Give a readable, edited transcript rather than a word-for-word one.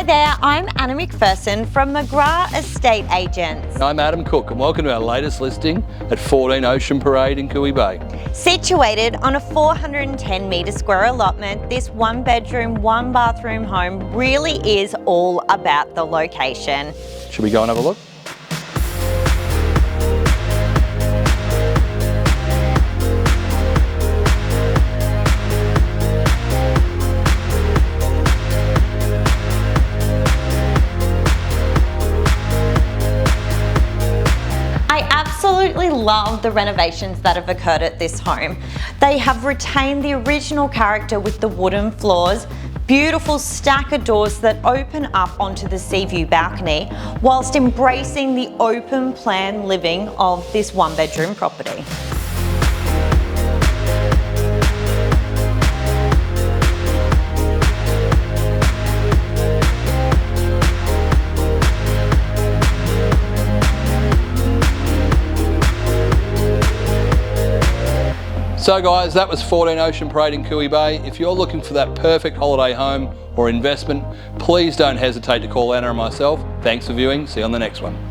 Hi there, I'm Anna McPherson from McGrath Estate Agents. I'm Adam Cook and welcome to our latest listing at 14 Ocean Parade in Cooee Bay. Situated on a 410 metre square allotment, this one bedroom, one bathroom home really is all about the location. Should we go and have a look? I absolutely love the renovations that have occurred at this home. They have retained the original character with the wooden floors, beautiful stacker doors that open up onto the sea view balcony, whilst embracing the open plan living of this one bedroom property. So guys, that was 14 Ocean Parade in Cooee Bay. If you're looking for that perfect holiday home or investment, please don't hesitate to call Anna and myself. Thanks for viewing. See you on the next one.